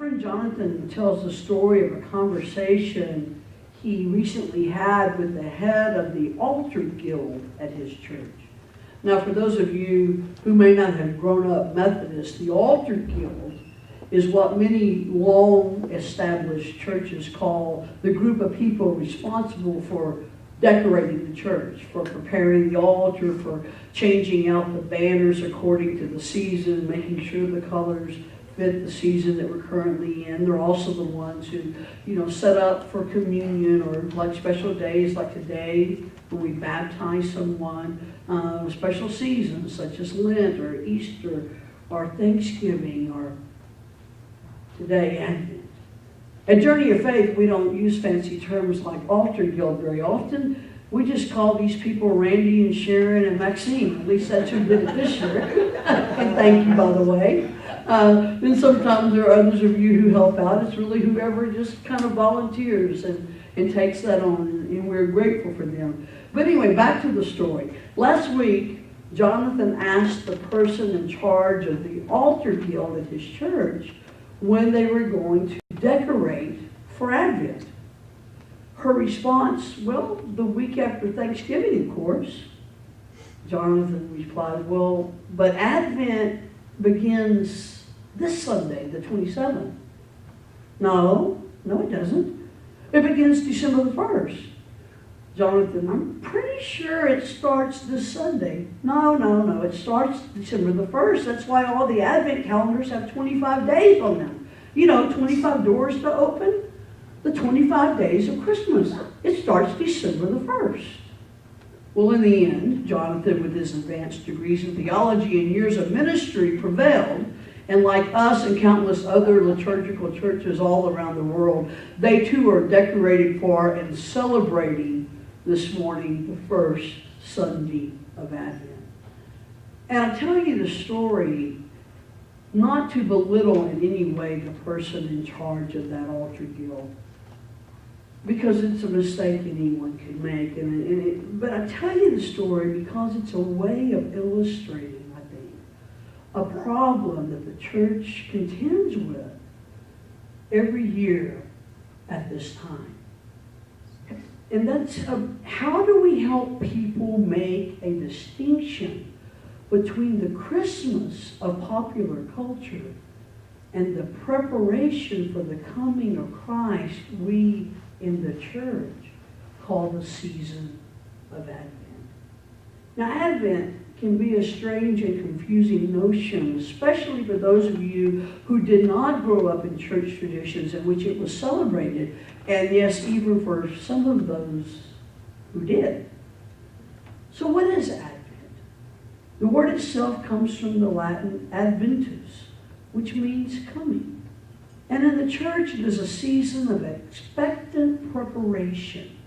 friend Jonathan tells the story of a conversation he recently had with the head of the altar guild at his church. Now, for those of you who may not have grown up Methodist, the altar guild is what many long-established churches call the group of people responsible for decorating the church, for preparing the altar, for changing out the banners according to the season, making sure the colors fit the season that we're currently in. They're also the ones who, set up for communion or like special days like today when we baptize someone, special seasons such as Lent or Easter or Thanksgiving or today Advent. At Journey of Faith, we don't use fancy terms like altar guild very often. We just call these people Randy and Sharon and Maxine. At least that's who did it this year. And thank you, by the way. Then sometimes there are others of you who help out. It's really whoever just kind of volunteers and takes that on, and we're grateful for them. But anyway, back to the story. Last week, Jonathan asked the person in charge of the altar guild at his church when they were going to decorate for Advent. Her response, well, the week after Thanksgiving, of course. Jonathan replied, well, but Advent begins this Sunday, the 27th. No, it doesn't. It begins December the 1st. Jonathan, I'm pretty sure it starts this Sunday. No, it starts December the 1st. That's why all the Advent calendars have 25 days on them. 25 doors to open. The 25 days of Christmas. It starts December the 1st. Well, in the end, Jonathan, with his advanced degrees in theology and years of ministry, prevailed. And like us and countless other liturgical churches all around the world, they too are decorating for and celebrating this morning the first Sunday of Advent. And I'm telling you the story not to belittle in any way the person in charge of that altar guild, because it's a mistake anyone can make. But I tell you the story because it's a way of illustrating, I think, a problem that the church contends with every year at this time. And that's how do we help people make a distinction between the Christmas of popular culture and the preparation for the coming of Christ we in the church call the season of Advent. Now, Advent can be a strange and confusing notion, especially for those of you who did not grow up in church traditions in which it was celebrated, and yes, even for some of those who did. So what is Advent? The word itself comes from the Latin adventus, which means coming. And in the church, it is a season of expectant preparation.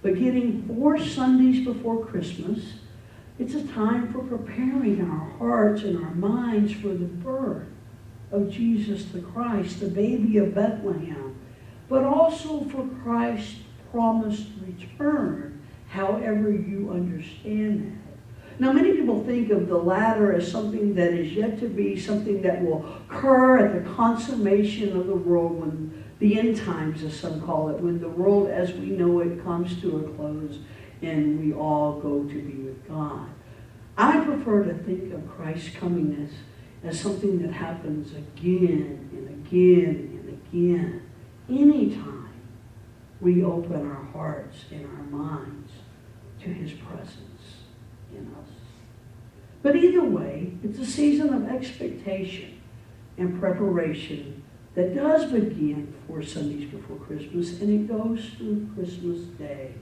Beginning 4 Sundays before Christmas, it's a time for preparing our hearts and our minds for the birth of Jesus the Christ, the baby of Bethlehem, but also for Christ's promised return, however you understand that. Now, many people think of the latter as something that is yet to be, something that will occur at the consummation of the world, when the end times, as some call it, when the world as we know it comes to a close and we all go to be with God. I prefer to think of Christ's coming as something that happens again and again and again, anytime we open our hearts and our minds to His presence in us. But either way, it's a season of expectation and preparation that does begin 4 Sundays before Christmas, and it goes through Christmas Day,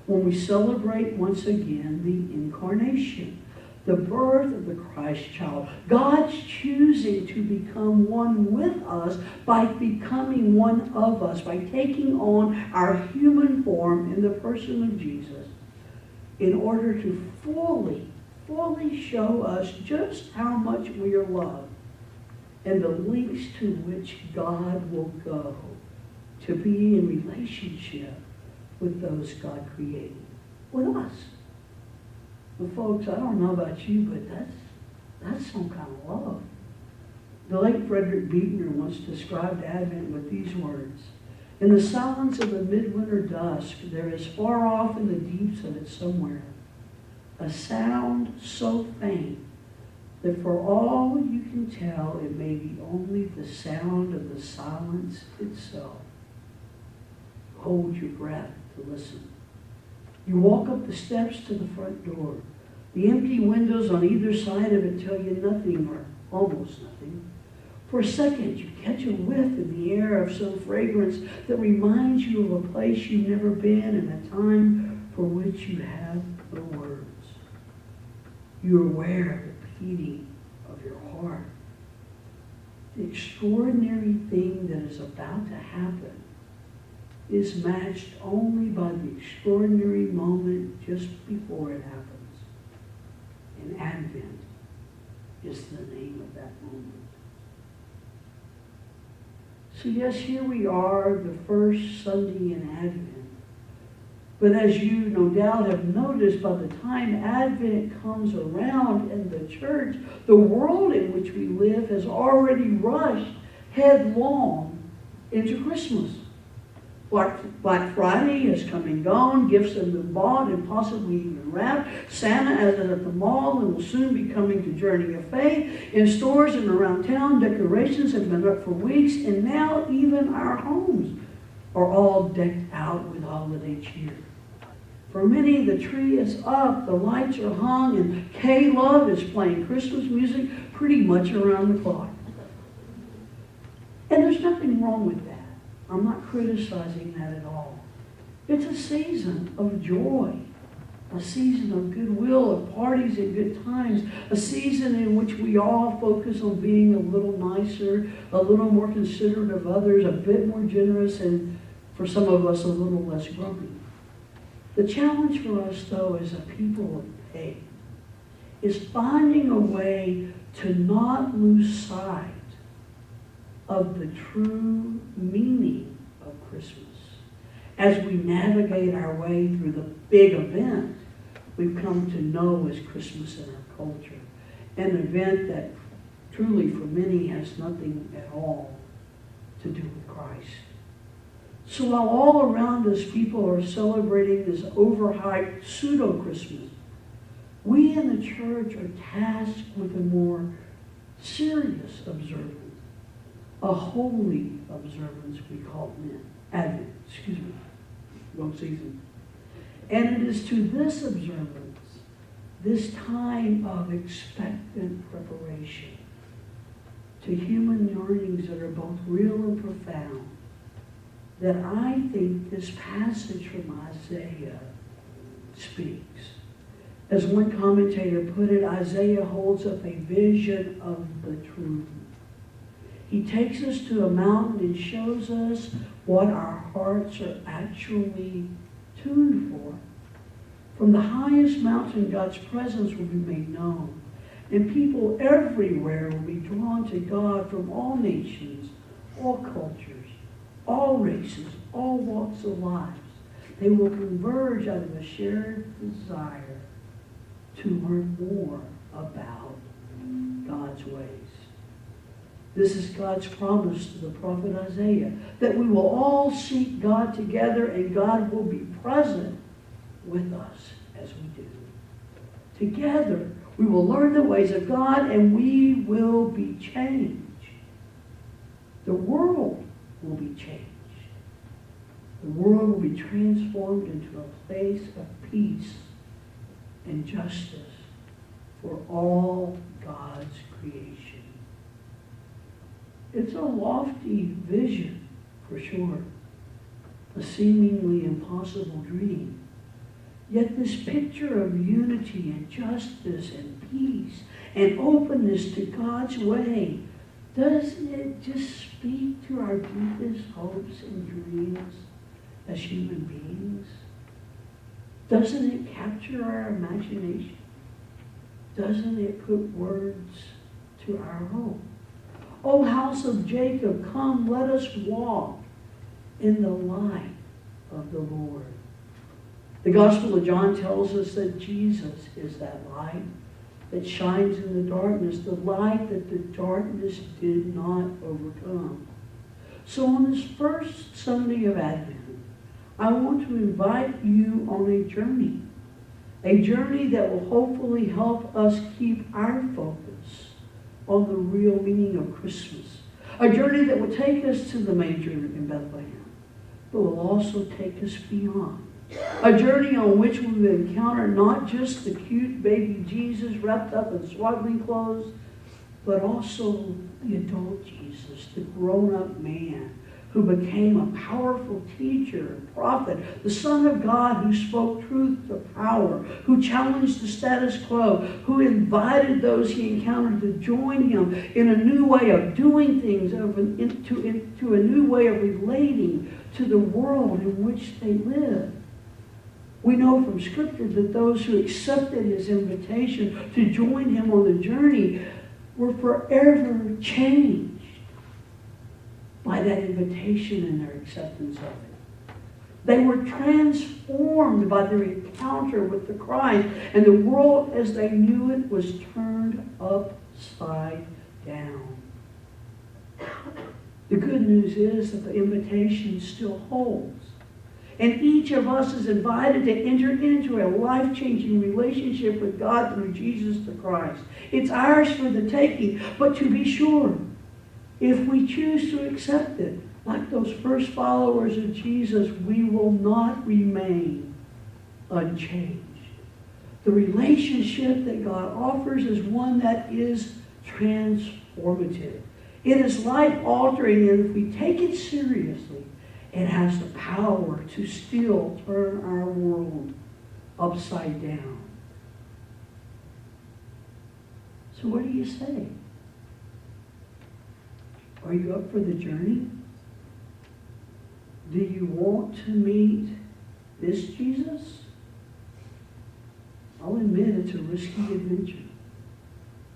when we celebrate once again the incarnation, the birth of the Christ child, God's choosing to become one with us by becoming one of us, by taking on our human form in the person of Jesus, in order to fully show us just how much we are loved and the lengths to which God will go to be in relationship with those God created, with us. Well, folks, I don't know about you, but that's some kind of love. The late Frederick Buechner once described Advent with these words: "In the silence of the midwinter dusk, there is far off in the deeps of it somewhere a sound so faint that for all you can tell, it may be only the sound of the silence itself. Hold your breath to listen. You walk up the steps to the front door. The empty windows on either side of it tell you nothing or almost nothing. For a second, you catch a whiff in the air of some fragrance that reminds you of a place you've never been and a time for which you have no words. You're aware of the beating of your heart. The extraordinary thing that is about to happen is matched only by the extraordinary moment just before it happens. And Advent is the name of that moment. So yes, here we are, the first Sunday in Advent. But as you no doubt have noticed, by the time Advent comes around in the church, the world in which we live has already rushed headlong into Christmas. Black Friday has come and gone, gifts have been bought and possibly even wrapped. Santa is at the mall and will soon be coming to Journey of Faith. In stores and around town, decorations have been up for weeks, and now even our homes are all decked out with holiday cheer. For many, the tree is up, the lights are hung, and K-Love is playing Christmas music pretty much around the clock. And there's nothing wrong with that. I'm not criticizing that at all. It's a season of joy, a season of goodwill, of parties and good times, a season in which we all focus on being a little nicer, a little more considerate of others, a bit more generous, and for some of us, a little less grumpy. The challenge for us, though, as a people of faith, is finding a way to not lose sight of the true meaning of Christmas. As we navigate our way through the big event we've come to know as Christmas in our culture, an event that truly for many has nothing at all to do with Christ. So while all around us people are celebrating this overhyped pseudo-Christmas, we in the church are tasked with a more serious observance. A holy observance we call Advent, wrong season. And it is to this observance, this time of expectant preparation, to human yearnings that are both real and profound, that I think this passage from Isaiah speaks. As one commentator put it, Isaiah holds up a vision of the truth. He takes us to a mountain and shows us what our hearts are actually tuned for. From the highest mountain, God's presence will be made known, and people everywhere will be drawn to God from all nations, all cultures, all races, all walks of lives. They will converge out of a shared desire to learn more about God's ways. This is God's promise to the prophet Isaiah, that we will all seek God together and God will be present with us as we do. Together, we will learn the ways of God and we will be changed. The world will be changed. The world will be transformed into a place of peace and justice for all God's creation. It's a lofty vision, for sure, a seemingly impossible dream. Yet this picture of unity and justice and peace and openness to God's way, doesn't it just speak to our deepest hopes and dreams as human beings? Doesn't it capture our imagination? Doesn't it put words to our hope? O house of Jacob, come, let us walk in the light of the Lord. The Gospel of John tells us that Jesus is that light that shines in the darkness, the light that the darkness did not overcome. So on this first Sunday of Advent, I want to invite you on a journey that will hopefully help us keep our focus on the real meaning of Christmas. A journey that will take us to the manger in Bethlehem, but will also take us beyond. A journey on which we will encounter not just the cute baby Jesus wrapped up in swaddling clothes, but also the adult Jesus, the grown-up man who became a powerful teacher and prophet, the Son of God who spoke truth to power, who challenged the status quo, who invited those he encountered to join him in a new way of doing things, into a new way of relating to the world in which they live. We know from Scripture that those who accepted his invitation to join him on the journey were forever changed by that invitation and their acceptance of it. They were transformed by their encounter with the Christ, and the world as they knew it was turned upside down. The good news is that the invitation still holds. And each of us is invited to enter into a life-changing relationship with God through Jesus the Christ. It's ours for the taking, but to be sure, if we choose to accept it, like those first followers of Jesus, we will not remain unchanged. The relationship that God offers is one that is transformative. It is life-altering, and if we take it seriously, it has the power to still turn our world upside down. So what do you say? Are you up for the journey? Do you want to meet this Jesus? I'll admit it's a risky adventure.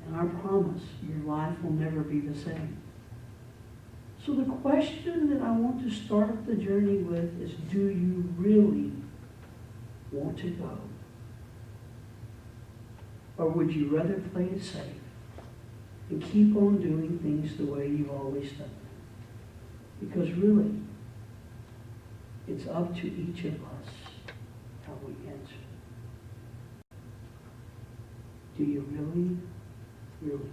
And I promise your life will never be the same. So the question that I want to start the journey with is, do you really want to go? Or would you rather play it safe and keep on doing things the way you've always done them? Because really, it's up to each of us how we answer. Do you really, really